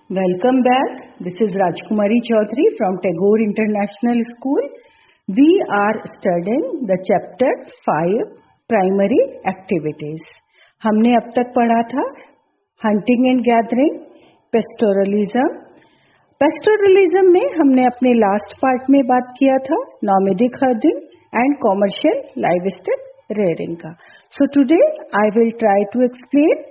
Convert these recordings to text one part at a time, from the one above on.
Welcome back. This is Rajkumari Chaudhary from Tagore International School. We are studying the chapter 5 Primary Activities. हमने अब तक पढ़ा था hunting and gathering, pastoralism. Pastoralism में हमने अपने लास्ट पार्ट में बात किया था nomadic herding and commercial livestock rearing का। So today I will try to explain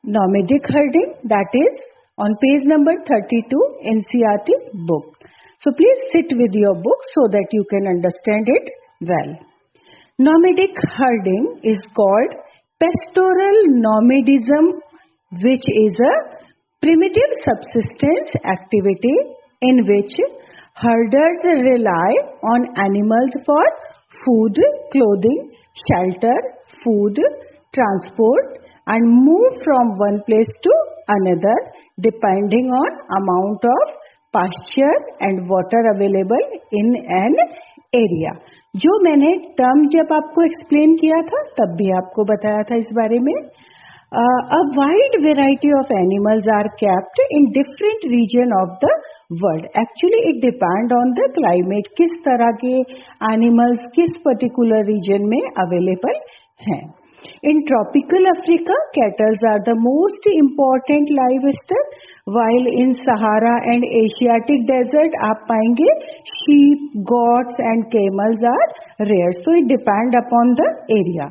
nomadic herding, that is on page number 32 NCERT book. So please sit with your book so that you can understand it well. Nomadic herding is called pastoral nomadism, which is a primitive subsistence activity in which herders rely on animals for food, clothing, shelter, food, transport, and move from one place to another depending on amount of pasture and water available in an area. जो मैंने term जब आपको explain किया था तब भी आपको बताया था इस बारे में। A wide variety of animals are kept in different region of the world. Actually it depend on the climate, किस तरह के animals किस particular region में available हैं। In tropical Africa, cattle are the most important livestock, while in Sahara and Asiatic desert आप पाएंगे sheep, goats and camels are rare. So it depend upon the area.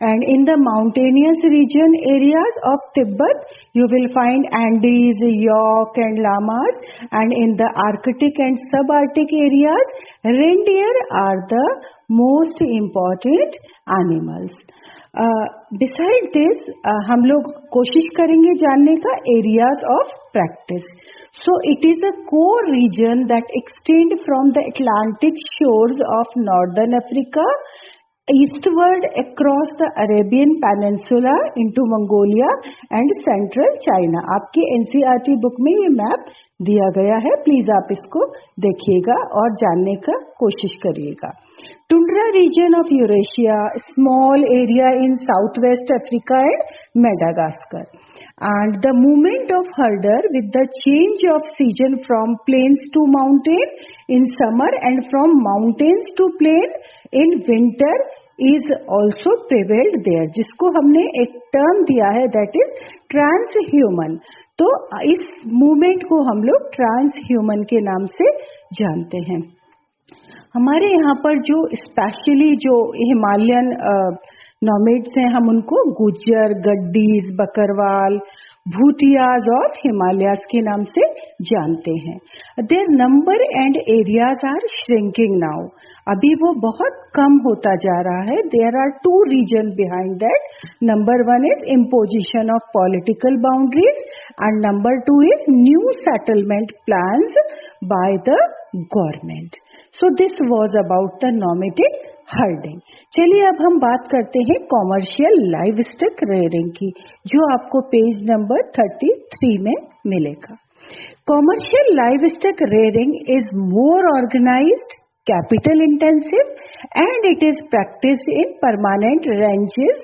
And in the mountainous region areas of Tibet, you will find Andes, yak and llamas. And in the Arctic and subarctic areas, reindeer are the most important animals. Beside this, हम लोग कोशिश करेंगे जानने का areas of practice. So it is a core region that extend from the Atlantic shores of northern Africa eastward across the Arabian Peninsula into Mongolia and central China. आपके NCERT book में ये map दिया गया है, please आप इसको देखिएगा और जानने का कोशिश करिएगा। Tundra region of Eurasia, small area in southwest Africa and Madagascar. And the movement of herder with the change of season from plains to mountain in summer and from mountains to plain in winter is also prevailed there, जिसको हमने एक term दिया है that is transhuman. तो इस movement को हम लोग ट्रांसह्यूमन के नाम से जानते हैं। हमारे यहाँ पर जो स्पेशली जो हिमालयन नॉमेड्स हैं हम उनको गुज्जर, गड्डीज, बकरवाल, भूटियाज और हिमालयाज के नाम से जानते हैं। Their number and areas are shrinking now, अभी वो बहुत कम होता जा रहा है। There are two reason behind that. Number one is imposition of political boundaries and number two is new settlement plans by the government. So this was about the nomadic herding. चलिए अब हम बात करते हैं कॉमर्शियल लाइवस्टॉक रेयरिंग की, जो आपको page number 33 में मिलेगा। Commercial livestock rearing is more organised, capital intensive and it is practice in permanent ranges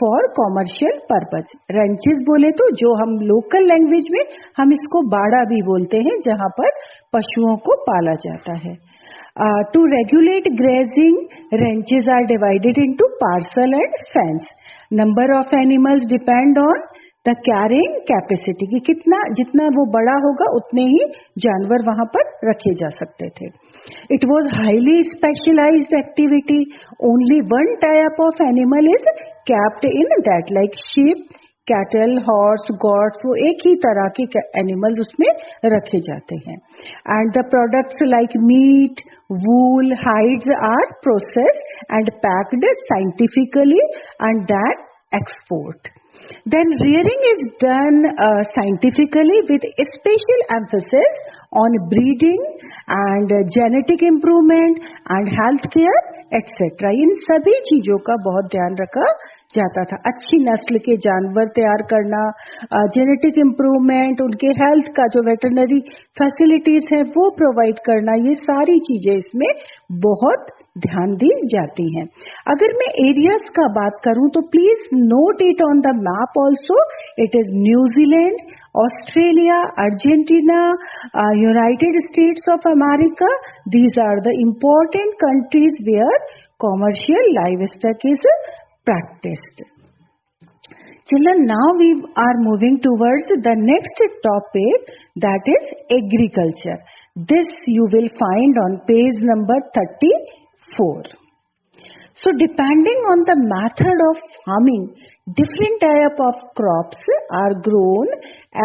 for commercial purpose. Ranches बोले तो जो हम लोकल लैंग्वेज में हम इसको बाड़ा भी बोलते हैं, जहां पर पशुओं को पाला जाता है। To regulate grazing, ranches are divided into parcel and fence. Number of animals depend on the carrying capacity, कि कितना जितना वो बड़ा होगा उतने ही जानवर वहां पर रखे जा सकते थे। It was highly specialized activity. Only one type of animal is kept in that, like sheep, cattle, horse, gots, वो एक ही तरह के एनिमल्स उसमें रखे जाते हैं। And the products like meat, wool, hides are processed and packed scientifically and that export. Then rearing is done scientifically with a special emphasis on breeding and genetic improvement and health care etc. इन सभी चीजों का बहुत ध्यान रखा जाता था। अच्छी नस्ल के जानवर तैयार करना, जेनेटिक इम्प्रूवमेंट, उनके हेल्थ का जो वेटरनरी फैसिलिटीज हैं वो प्रोवाइड करना, ये सारी चीजें इसमें बहुत ध्यान दी जाती हैं। अगर मैं एरियाज का बात करूं तो please note it on the map also. It is New Zealand, Australia, Argentina, United states of America. These are the important countries where commercial livestock is practiced. Children, now we are moving towards the next topic, that is agriculture. This you will find on page number 34. So depending on the method of farming, different type of crops are grown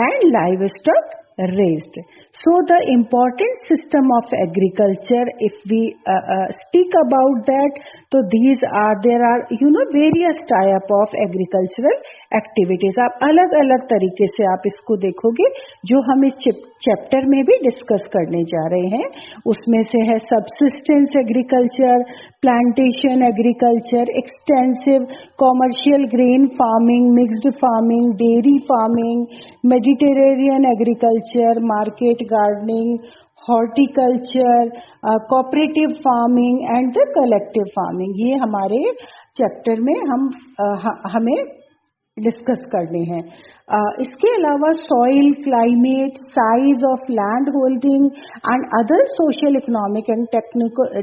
and livestock raised. So the important system of agriculture, if we speak about that, so there are various type of agricultural activities. आप अलग अलग तरीके से आप इसको देखोगे, जो हम इस चैप्टर में भी डिस्कस करने जा रहे हैं। उसमें से है subsistence agriculture, plantation agriculture, extensive commercial grain farming, mixed farming, dairy farming, Mediterranean agriculture, market gardening, horticulture, cooperative farming and the collective farming. ये हमारे चैप्टर में हमें डिस्कस करने हैं। इसके अलावा soil, climate, size of land holding and other social, economic and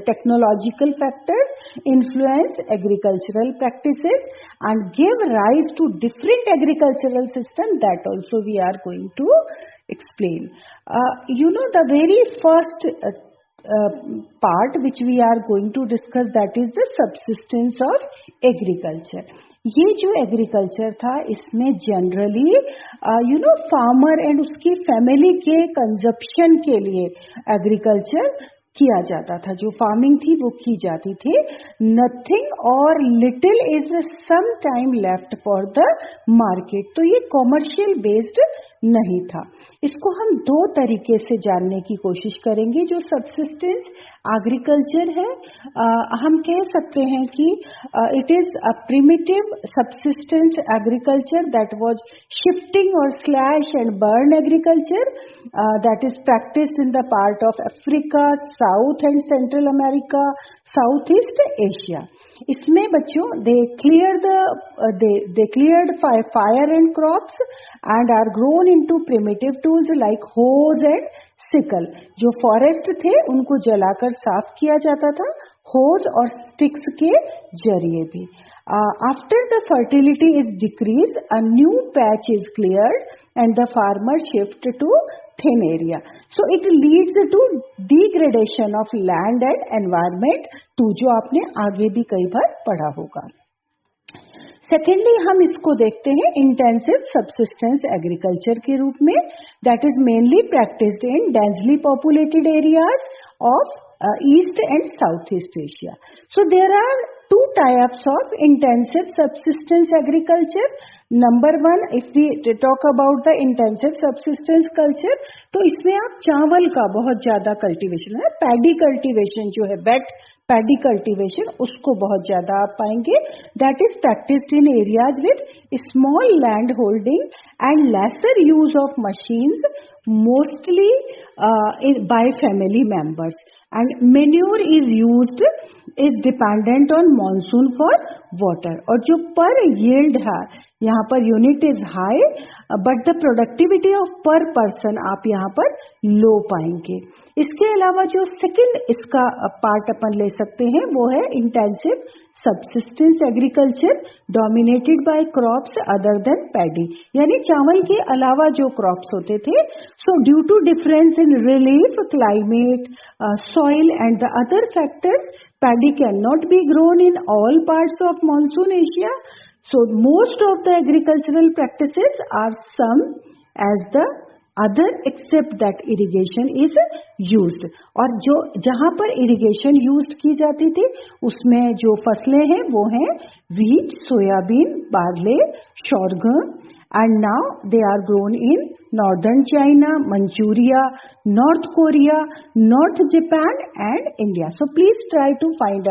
technological factors influence agricultural practices and give rise to different agricultural system, that also we are going to explain. The very first part which we are going to discuss, that is the subsistence of agriculture. ये जो agriculture था, इसमें generally farmer and उसकी family के consumption के लिए agriculture किया जाता था। जो फार्मिंग थी वो की जाती थी। नथिंग और little is some time left for the market. तो ये कॉमर्शियल बेस्ड नहीं था। इसको हम दो तरीके से जानने की कोशिश करेंगे। जो सबसिस्टेंस एग्रीकल्चर है, हम कह सकते हैं कि it is a primitive subsistence agriculture that was shifting और slash and burn agriculture that is practiced in the part of Africa, South and Central America, Southeast Asia. इसमें बच्चों they cleared fire and crops and are grown into primitive tools like hoes and sickle. जो forest थे उनको जलाकर साफ किया जाता था, होज और स्टिक्स के जरिए भी। After the fertility is decreased, a new patch is cleared and the farmer shift to thin area. So it leads to degradation of land and environment to, जो आपने आगे भी कई बार पढ़ा होगा। सेकेंडली हम इसको देखते हैं इंटेंसिव सबसिस्टेंस एग्रीकल्चर के रूप में, that is mainly practised in densely populated areas of East and Southeast Asia. So there are two types of intensive subsistence agriculture. Number one, if we talk about the intensive subsistence culture, तो इसमें आप चावल का बहुत ज्यादा cultivation है, paddy cultivation जो है, वेट पैडी कल्टीवेशन, उसको बहुत ज्यादा आप पाएंगे। That is practised in areas with small land holding and lesser use of machines, mostly by family members, and manure is dependent on monsoon for water. और जो per yield है, यहाँ पर unit is high but the productivity of per person आप यहाँ पर low पाएंगे। इसके अलावा जो सेकंड इसका पार्ट अपन ले सकते हैं वो है intensive subsistence agriculture dominated by crops other than paddy, यानी चावल के अलावा जो क्रॉप्स होते थे। So due to difference in relief, climate, soil and the other factors, paddy can not be grown in all parts of monsoon Asia. So most of the agricultural practices are some as the other except that irrigation is used. और जो जहां पर irrigation used की जाती थी उसमें जो फसलें हैं वो हैं wheat, soybean, barley, sorghum, and now they are grown in northern China, Manchuria, North Korea, North Japan and India. So please try to find out